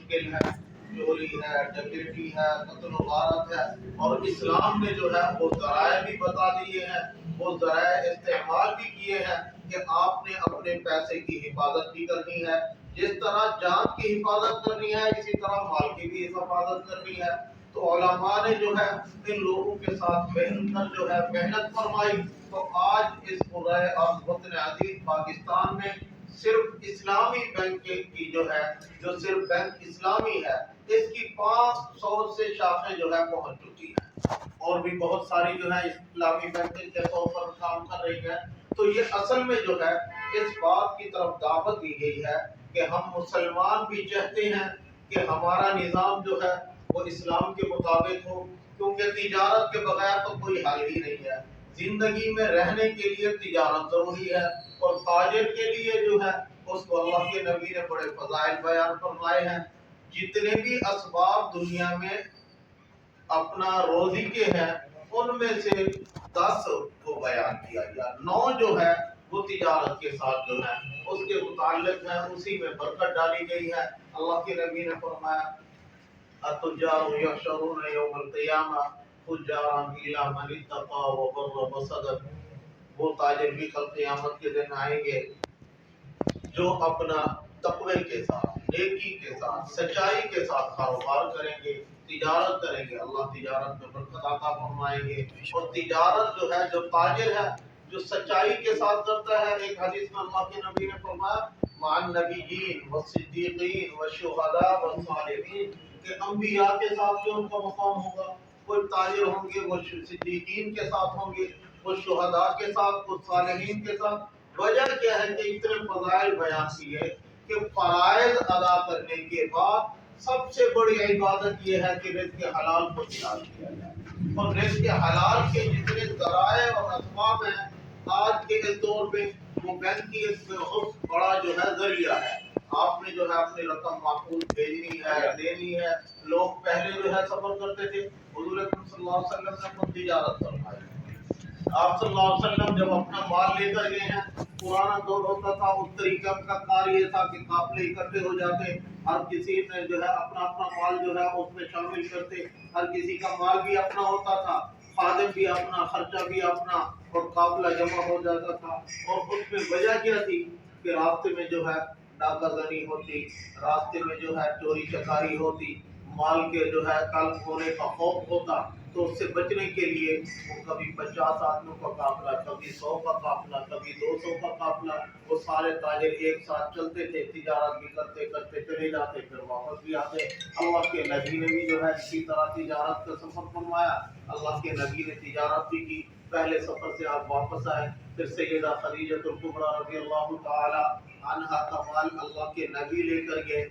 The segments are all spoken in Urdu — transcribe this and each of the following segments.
مشکل ہے، چوری ہے، ڈکیتی ہے، قتل و غارت ہے، اور اسلام نے جو ہے وہ ذرائع بھی بتا دیے ہیں، وہ ذرائع استعمال بھی کیے ہیں کہ آپ نے اپنے پیسے کی حفاظت بھی کرنی ہے، جس طرح جان کی حفاظت کرنی ہے اسی طرح مال کی بھی حفاظت کرنی ہے۔ تو علماء نے جو ہے ان لوگوں کے ساتھ مل کر جو ہے محنت فرمائی، تو آج اس قرۂ وطن عزیز پاکستان میں صرف اسلامی بینک کی جو ہے، جو صرف بینک اسلامی ہے، اس کی 500 سے شاخیں جو ہے پہنچ چکی ہیں، اور بھی بہت ساری جو ہے اسلامی بینکنگ کے طور پر کام کر رہی ہے۔ تو یہ اصل میں جو ہے اس بات کی طرف دعوت دی گئی ہے کہ ہم مسلمان بھی چاہتے ہیں کہ ہمارا نظام جو ہے وہ اسلام کے مطابق ہو، کیونکہ تجارت کے بغیر تو کوئی حل ہی نہیں ہے۔ زندگی میں رہنے کے لیے تجارت ضروری ہے، اور تاجر کے لیے جو ہے اس کو اللہ کے نبی نے بڑے فضائل بیان فرمائے ہیں۔ جتنے بھی اسباب دنیا میں اپنا روزی کے ہیں ان میں سے 10 کو بیان کیا گیا، 9 جو ہے وہ تجارت کے ساتھ جو ہے اس کے متعلق ہے، اسی میں برکت ڈالی گئی ہے۔ اللہ کے نبی نے فرمایا التجار یحشرون یوم القیامہ فجارا الا من اتقى وبر وصدق، وہ تاجر بھی کل قیامت کے دن آئیں گے جو اپنا تقوی کے ساتھ، نیکی کے ساتھ، سچائی کے ساتھ کاروبار کریں گے، تجارت کریں گے، اللہ تجارت میں برکت عطا فرمائیں گے۔ اور تجارت جو ہے، جو تاجر ہے، جو سچائی کے ساتھ کرتا ہے، ایک حدیث میں اللہ کے نبی نے فرمایا مع النبیین والصدیقین والشہداء والصالحین، کہ انبیاء کے ساتھ جو ان کا مقام ہوگا، وہ تاجر ہوں گے، وہ صدیقین کے ساتھ ہوں گے، وہ شہداء کے ساتھ، وہ صالحین کے ساتھ۔ وجہ کیا ہے کہ اتنے فضائل بیان کیے کہ فرائض ادا کرنے کے بعد سب سے بڑی عبادت یہ ہے کہ رزق حلال کو تلاش کیا جائے، اور رزق حلال کے جتنے ذرائع اور اسباب ہیں آج کے اس دور میں، وہ بینک کی ایک بہت بڑا جو ہے ذریعہ ہے۔ آپ نے جو ہے اپنی رقم معقول بھیجنی ہے، دینی ہے۔ لوگ پہلے جو ہے سفر کرتے تھے، حضور اکرم صلی اللہ علیہ وسلم نے خود تجارت فرمائی۔ آپ صلی اللہ علیہ وسلم جب اپنا مال لے کر گئے ہیں، پرانا دور ہوتا تھا، اس طریقہ کا کار یہ تھا کہ قافلے اکٹھے ہو جاتے، ہر کسی نے جو ہے اپنا اپنا مال جو ہے اس میں شامل کرتے، ہر کسی کا مال بھی اپنا ہوتا تھا، خادم بھی اپنا، خرچہ بھی اپنا، اور قافلہ جمع ہو جاتا تھا۔ اور اس میں وجہ کیا تھی کہ راستے میں جو ہے ڈاکہ زنی ہوتی، راستے میں جو ہے چوری چکاری ہوتی، مال کے جو ہے تلف ہونے کا خوف ہوتا، تو اس سے بچنے کے لیے وہ کبھی 50 آدمیوں کا قافلہ، کبھی 100 کا قافلہ، کبھی 200 کا قافلہ، وہ سارے تاجر ایک ساتھ چلتے تھے، تجارت بھی کرتے کرتے چلے جاتے، پھر واپس بھی آتے۔ اللہ کے نبی نے بھی جو ہے اسی طرح تجارت کا سفر فرمایا، اللہ کے نبی نے تجارت بھی کی، پہلے سفر سے آپ واپس آئے، پھر سیدہ خدیجہ الکبریٰ رضی اللہ تعالی عنہا کا مال اللہ کے نبی لے کر گئے۔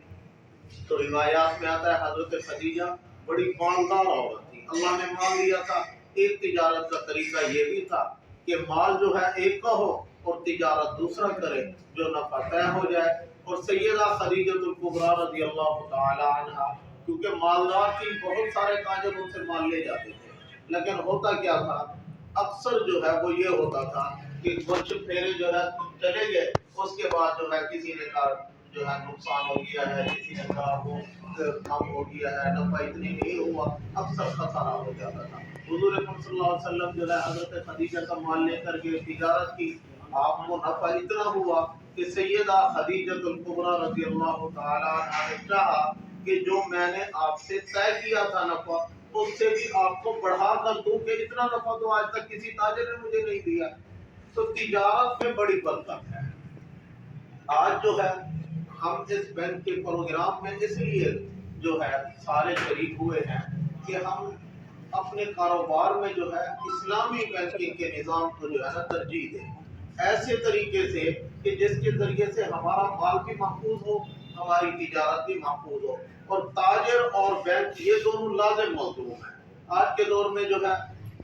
تو روایات میں آتا ہے حضرت خدیجہ بڑی مالدار عورت تھی، اللہ نے مال دیا تھا۔ ایک تجارت کا طریقہ یہ بھی تھا کہ مال جو ہے ایک کا ہو اور تجارت دوسرا کرے، جو نفع طے ہو جائے۔ اور سیدہ خدیجہ الکبریٰ رضی اللہ تعالی عنہا کیونکہ مالدار تھی، بہت سارے تاجر ان سے مال لے جاتے تھے، لیکن ہوتا کیا تھا اکثر جو ہے وہ یہ ہوتا تھا کہ کچھ پھیرے جو ہے چلے گئے، اس کے بعد جو ہے کسی نے کہا جو ہے نقصان ہو گیا ہے، کسی نے کہا وہ کم ہو گیا ہے، نفع اتنی نہیں ہوا، اکثر خسارہ ہو جاتا تھا۔ حضور اکرم صلی اللہ علیہ وسلم جو ہے حضرت خدیجہ کا مال لے کر کے تجارت کی، آپ کو نفع اتنا ہوا کہ سیدہ خدیجہ الکبریٰ رضی اللہ تعالی عنہا نے چاہا کہ جو میں نے آپ سے طے کیا تھا نفع، اس سے بھی آپ کو بڑھا کر دوں کہ اتنا نفع تو آج تک کسی تاجر نے مجھے نہیں دیا۔ تو تجارت میں بڑی برکت ہے۔ آج جو ہے ہم اس بینک کے پروگرام میں اس لیے جو ہے سارے شریک ہوئے ہیں کہ ہم اپنے کاروبار میں جو ہے اسلامی بینکنگ کے نظام کو جو ہے نا ترجیح دیں، ایسے طریقے سے کہ جس کے ذریعے سے ہمارا مال بھی محفوظ ہو، ہماری تجارت بھی محفوظ ہو، اور تاجر اور بینک یہ دونوں لازم موضوع ہیں۔ آج کے دور میں جو ہے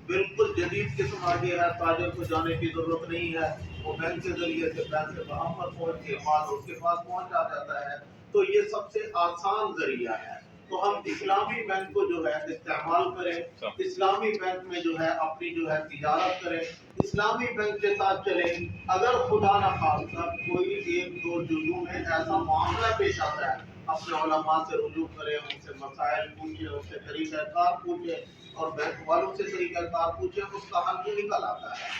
بالکل جدید قسم آ گیا ہے، تاجر کو جانے کی ضرورت نہیں ہے، وہ بینک کے ذریعے سے پیسے وہاں پر پہنچ کے مال اس کے پاس پہنچ جاتا ہے۔ تو یہ سب سے آسان ذریعہ ہے، تو ہم اسلامی بینک کو جو ہے استعمال کریں، اسلامی بینک میں جو ہے اپنی جو ہے تجارت کریں، اسلامی بینک کے ساتھ چلیں۔ اگر خدا نہ خواستہ کوئی ایک دو جزو میں ایسا معاملہ پیش آتا ہے، اپنے علماء سے رجوع کریں، ان سے مسائل پوچھیں، ان سے طریقہ کار پوچھیں اور بینک والوں سے طریقہ کار پوچھیں، اس کا حل بھی نکل آتا ہے۔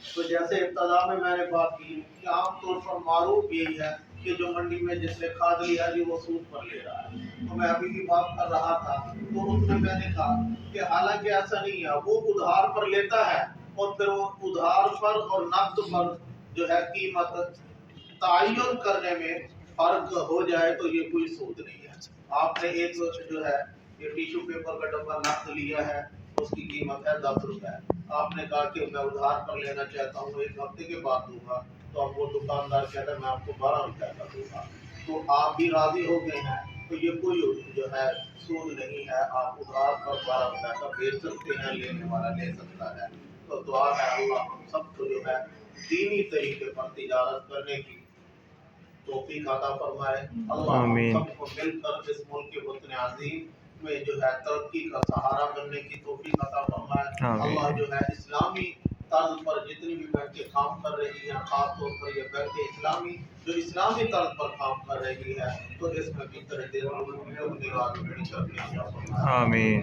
تو جیسے ابتدا میں نے بات کی کہ عام طور پر معروف یہی ہے کہ جو منڈی میں جس نے کھاد لیا جی وہ سود پر لے رہا ہے۔ تو میں ابھی بھی بات کر رہا تھا تو اس میں نے کہا کہ حالانکہ ایسا نہیں ہے، وہ ادھار پر لیتا ہے اور پھر وہ ادھار پر اور نقد پر جو ہے قیمت تعین کرنے میں فرق ہو جائے تو یہ کوئی سود نہیں ہے۔ آپ نے ایک جو ہے یہ ٹیشو پیپر کا ڈبہ نقد لیا ہے، اس کی قیمت ہے 10 روپے، آپ نے کہا کہ میں ادھار پر لینا چاہتا ہوں، 1 ہفتے کے بعد دوں گا، تو اب وہ دکاندار کہتا ہے میں آپ کو 12 روپے کا دوں گا، تو آپ بھی راضی ہو گئے ہیں، تو یہ کوئی جو ہے سود نہیں ہے، آپ ادھار پر 12 روپے کا بیچ سکتے ہیں، لینے والا لے سکتا ہے۔ تو دعا ہے اللہ ہم سب کو جو ہے دینی طریقے پر تجارت کرنے کی توفیق عطا فرمائے۔ اللہ ہم سب کو مل کر اس ملک کے وطن عظیم میں جو ہے ترقی کا سہارا بننے کی توفیق عطا فرمائے۔ اللہ جو ہے اسلامی طرز پر جتنی بھی بینکیں کام کر رہی ہیں، خاص طور پر یہ بینک اسلامی جو اسلامی طرز پر کام کر رہی ہے، تو اس میں بھی ترقی آمین۔